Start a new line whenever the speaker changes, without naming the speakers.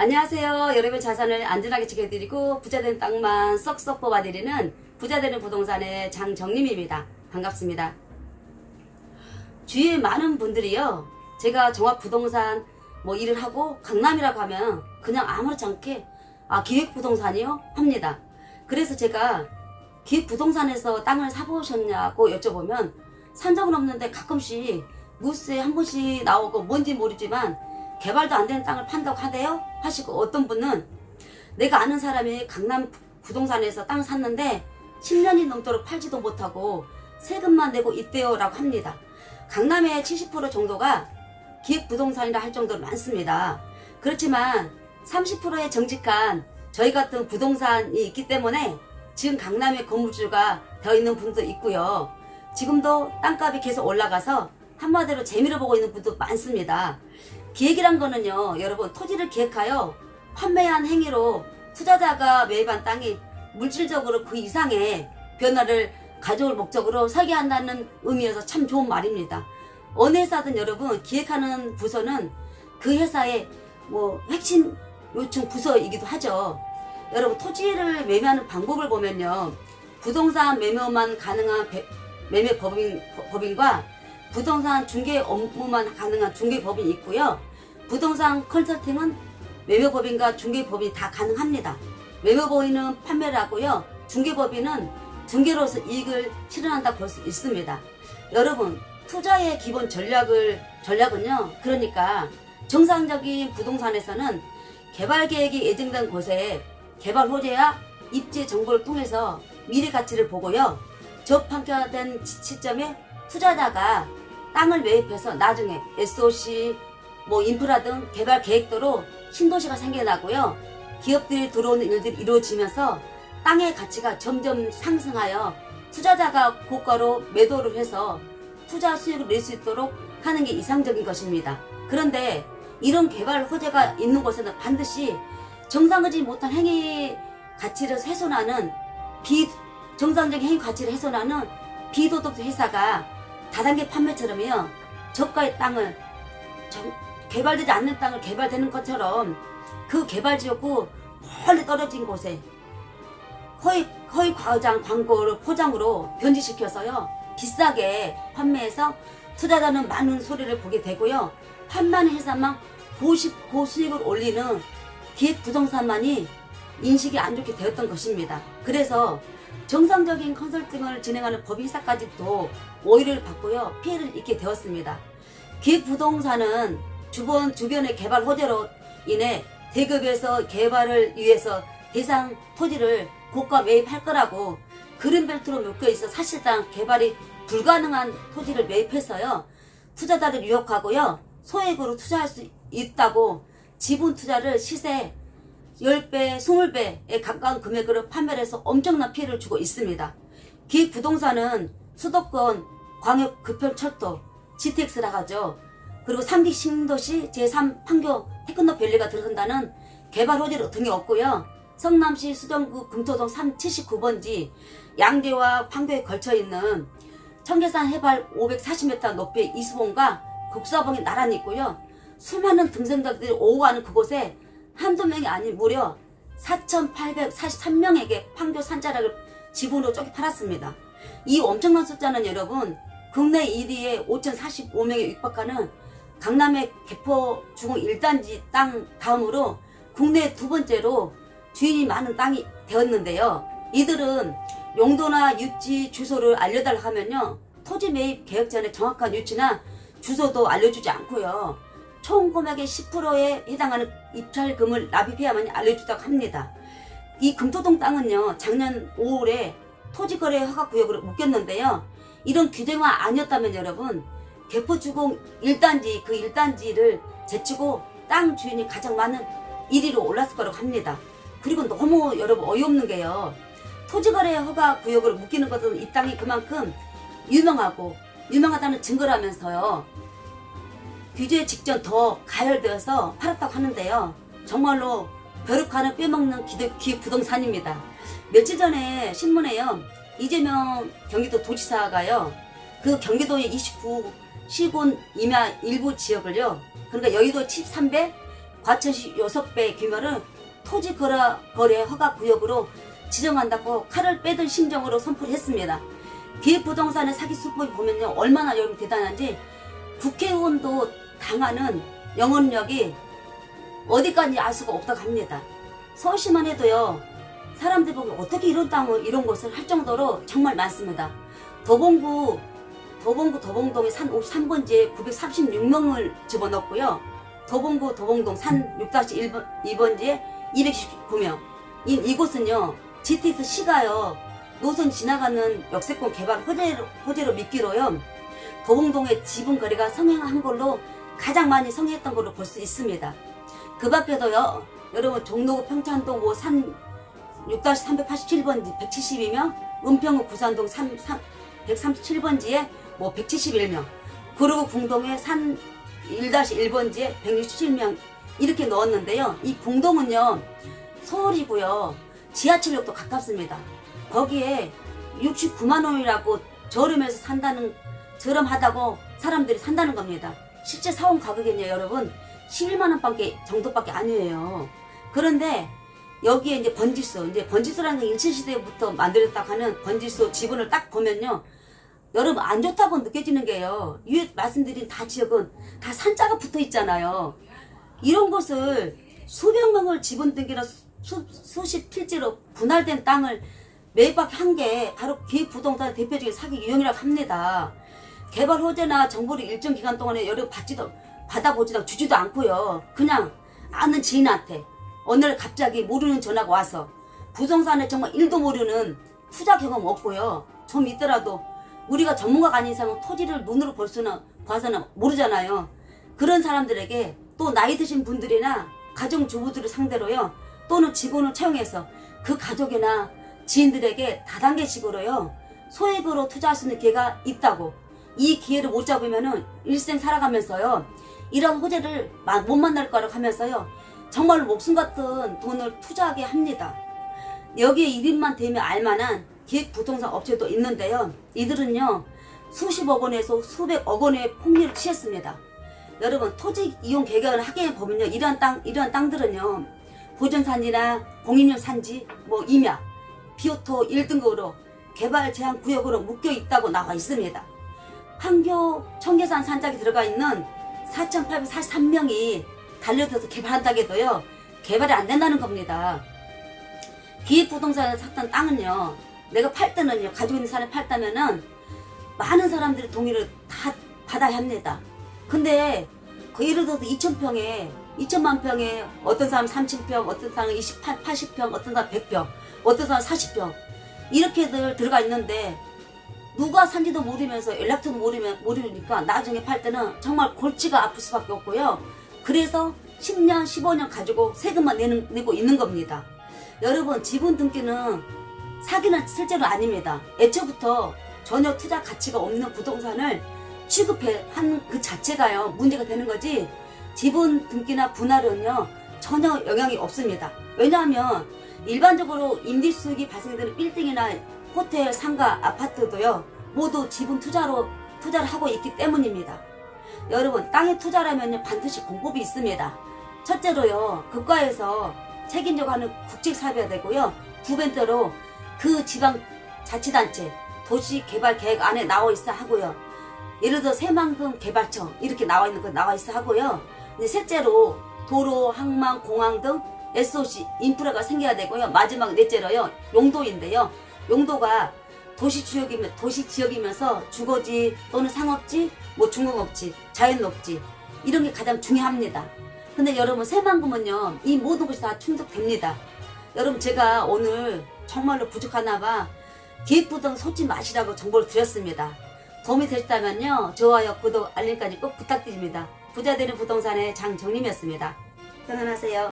안녕하세요. 여러분 자산을 안전하게 지켜드리고 부자된 땅만 쏙쏙 뽑아드리는 부자되는 부동산의 장정림입니다. 반갑습니다. 주위에 많은 분들이요, 제가 종합부동산 일을 하고 강남이라고 하면 그냥 아무렇지 않게 기획부동산이요? 합니다. 그래서 제가 기획부동산에서 땅을 사보셨냐고 여쭤보면 산 적은 없는데 가끔씩 뉴스에 한 번씩 나오고 뭔지 모르지만 개발도 안 되는 땅을 판다고 하대요? 하시고, 어떤 분은 내가 아는 사람이 강남 부동산에서 땅 샀는데 10년이 넘도록 팔지도 못하고 세금만 내고 있대요 라고 합니다. 강남의 70% 정도가 기획부동산이라 할 정도로 많습니다. 그렇지만 30%의 정직한 저희 같은 부동산이 있기 때문에 지금 강남의 건물주가 되어 있는 분도 있고요. 지금도 땅값이 계속 올라가서 한마디로 재미를 보고 있는 분도 많습니다. 기획이란 거는요, 여러분, 토지를 기획하여 판매한 행위로 투자자가 매입한 땅이 물질적으로 그 이상의 변화를 가져올 목적으로 설계한다는 의미여서 참 좋은 말입니다. 어느 회사든 여러분, 기획하는 부서는 그 회사의 핵심 요청 부서이기도 하죠. 여러분, 토지를 매매하는 방법을 보면요, 부동산 매매만 가능한 매매 법인과 부동산 중개 업무만 가능한 중개법인이 있고요. 부동산 컨설팅은 매매법인과 중개법인이 다 가능합니다. 매매법인은 판매를 하고요. 중개법인은 중개로서 이익을 실현한다고 볼 수 있습니다. 여러분, 투자의 기본 전략은요. 그러니까 정상적인 부동산에서는 개발 계획이 예정된 곳에 개발 호재와 입지 정보를 통해서 미래 가치를 보고요. 저평가된 시점에 투자자가 땅을 매입해서 나중에 SOC, 인프라 등 개발 계획도로 신도시가 생겨나고요. 기업들이 들어오는 일들이 이루어지면서 땅의 가치가 점점 상승하여 투자자가 고가로 매도를 해서 투자 수익을 낼 수 있도록 하는 게 이상적인 것입니다. 그런데 이런 개발 호재가 있는 곳에는 반드시 정상적이지 못한 행위 가치를 훼손하는 정상적인 행위 가치를 훼손하는 비도덕 회사가 다단계 판매처럼요, 저가의 땅을 개발되지 않는 땅을 개발되는 것처럼 그 개발지역구 멀리 떨어진 곳에 허위 과장 광고를 포장으로 변질시켜서요 비싸게 판매해서 투자자는 많은 소리를 보게 되고요, 판매하는 회사만 고수익을 올리는 기획부동산만이 인식이 안 좋게 되었던 것입니다. 그래서 정상적인 컨설팅을 진행하는 법인사까지도 오해를 받고요, 피해를 입게 되었습니다. 기획부동산은 주변의 개발 호재로 인해 대급에서 개발을 위해서 대상 토지를 고가 매입할 거라고 그린벨트로 묶여 있어 사실상 개발이 불가능한 토지를 매입해서요 투자자를 유혹하고요 소액으로 투자할 수 있다고 지분 투자를 시세 10배, 20배에 가까운 금액으로 판매를 해서 엄청난 피해를 주고 있습니다. 기획부동산은 수도권, 광역, 급편철도, GTX라고 하죠. 그리고 3기 신도시, 제3 판교, 테크노밸리가 들어선다는 개발 호재로 등이 없고요. 성남시 수정구 금토동 379번지 양재와 판교에 걸쳐있는 청계산 해발 540m 높이의 이수봉과 국사봉이 나란히 있고요. 수많은 등산자들이 오고 가는 그곳에 한두 명이 아닌 무려 4,843명에게 판교 산자락을 지분으로 쪼개 팔았습니다. 이 엄청난 숫자는 여러분, 국내 1위의 5,045명에 육박하는 강남의 개포 주공 1단지 땅 다음으로 국내 두 번째로 주인이 많은 땅이 되었는데요. 이들은 용도나 유치 주소를 알려달라 하면요, 토지 매입 계획 전에 정확한 위치나 주소도 알려주지 않고요, 총 금액의 10%에 해당하는 입찰금을 납입해야만 알려주다고 합니다. 이 금토동 땅은요, 작년 5월에 토지거래 허가구역으로 묶였는데요. 이런 규정화 아니었다면 여러분, 개포주공 1단지 그 1단지를 제치고 땅 주인이 가장 많은 1위로 올랐을 거라고 합니다. 그리고 너무 여러분 어이없는 게요, 토지거래 허가구역으로 묶이는 것은 이 땅이 그만큼 유명하다는 증거라면서요 규제 직전 더 가열되어서 팔았다고 하는데요. 정말로 벼룩하는 빼먹는 기획부동산입니다. 며칠 전에 신문에요, 이재명 경기도 도지사가요, 그 경기도의 29 시군 임야 일부 지역을요, 그러니까 여의도 13배, 과천시 6배 규모를 토지 거래 허가 구역으로 지정한다고 칼을 빼든 심정으로 선포를 했습니다. 기획부동산의 사기 수법이 보면요, 얼마나 여러분 대단한지 국회의원도 당하는 영업력이 어디까지 알 수가 없다고 합니다. 서울시만 해도요, 사람들 보고 어떻게 이런 땅을, 이런 곳을 할 정도로 정말 많습니다. 도봉동의 산 53번지에 936명을 집어넣고요. 도봉동 산 6-2번지에 219명. 이곳은요, GTX 시가요, 노선 지나가는 역세권 개발 호재로 믿기로요, 도봉동의 지분 거래가 성행한 걸로 가장 많이 성행했던 걸로 볼 수 있습니다. 그 밖에도요, 여러분 종로구 평창동 산 6-387번지 172명, 은평구 구산동 137번지에 171명, 그리고 궁동의 산 1-1번지에 167명 이렇게 넣었는데요. 이 궁동은요, 서울이고요, 지하철역도 가깝습니다. 거기에 69만 원이라고 저렴하다고 사람들이 산다는 겁니다. 실제 사원 가격은요, 여러분 11만 원밖에 정도밖에 아니에요. 그런데 여기에 이제 번지수라는 게 일제시대부터 만들었다고 하는 번지수 지분을 딱 보면요, 여러분 안 좋다고 느껴지는 게요, 위에 말씀드린 다 지역은 다 산자가 붙어 있잖아요. 이런 곳을 수백 명을 지분 등기나 수십 필지로 분할된 땅을 매입한 게 바로 기획부동산의 대표적인 사기 유형이라고 합니다. 개발 호재나 정보를 일정 기간 동안에 여러 받아보지도 주지도 않고요, 그냥 아는 지인한테 어느 날 갑자기 모르는 전화가 와서, 부동산에 정말 1도 모르는, 투자 경험 없고요, 좀 있더라도 우리가 전문가가 아닌 이상은 토지를 눈으로 봐서는 모르잖아요. 그런 사람들에게 또 나이 드신 분들이나 가정주부들을 상대로요, 또는 직원을 채용해서 그 가족이나 지인들에게 다단계식으로요, 소액으로 투자할 수 있는 기회가 있다고, 이 기회를 못 잡으면은 일생 살아가면서요, 이런 호재를 못 만날 거라고 하면서요, 정말로 목숨 같은 돈을 투자하게 합니다. 여기에 이름만 대면 알만한 기획부동산 업체도 있는데요, 이들은요 수십억 원에서 수백억 원의 폭리를 취했습니다. 여러분 토지 이용 계획을 하게 보면요, 이러한 땅들은요 보전산지나 공인용 산지, 임야, 비오토 1등급으로 개발 제한 구역으로 묶여 있다고 나와 있습니다. 판교 청계산 산작이 들어가 있는 4,843명이 달려들어서 개발한다고 해도요, 개발이 안 된다는 겁니다. 기획부동산에서 샀던 땅은요, 내가 팔 때는요, 가지고 있는 사람이 팔다면은 많은 사람들이 동의를 다 받아야 합니다. 근데 예를 들어서 2천만 평에 어떤 사람 30평, 어떤 사람은 80평, 어떤 사람 100평, 어떤 사람 40평 이렇게들 들어가 있는데, 누가 산지도 모르면서 연락처도 모르니까 나중에 팔 때는 정말 골치가 아플 수밖에 없고요. 그래서 10년, 15년 가지고 세금만 내고 있는 겁니다. 여러분 지분 등기는 사기는 실제로 아닙니다. 애초부터 전혀 투자 가치가 없는 부동산을 취급해 한 그 자체가요, 문제가 되는 거지, 지분 등기나 분할은요 전혀 영향이 없습니다. 왜냐하면 일반적으로 임대수익이 발생되는 빌딩이나 호텔, 상가, 아파트도요 모두 지분 투자를 하고 있기 때문입니다. 여러분 땅에 투자라면 반드시 공법이 있습니다. 첫째로요, 국가에서 책임져고 하는 국책사업이 되고요, 두 번째로 그 지방 자치단체 도시개발 계획 안에 나와 있어 하고요, 예를 들어 새만금 개발청 이렇게 나와 있어 하고요, 셋째로 도로, 항만, 공항 등 SOC 인프라가 생겨야 되고요, 마지막 넷째로요 용도인데요, 용도가 도시 지역이면서 주거지 또는 상업지, 중공업지, 자연녹지 이런 게 가장 중요합니다. 근데 여러분 새만금은요 이 모든 것이 다 충족됩니다. 여러분 제가 오늘 정말로 부족하나봐 기획부동산 솔직 맛이라고 정보를 드렸습니다. 도움이 되셨다면요, 좋아요, 구독, 알림까지 꼭 부탁드립니다. 부자되는 부동산의 장정림이었습니다. 편안하세요.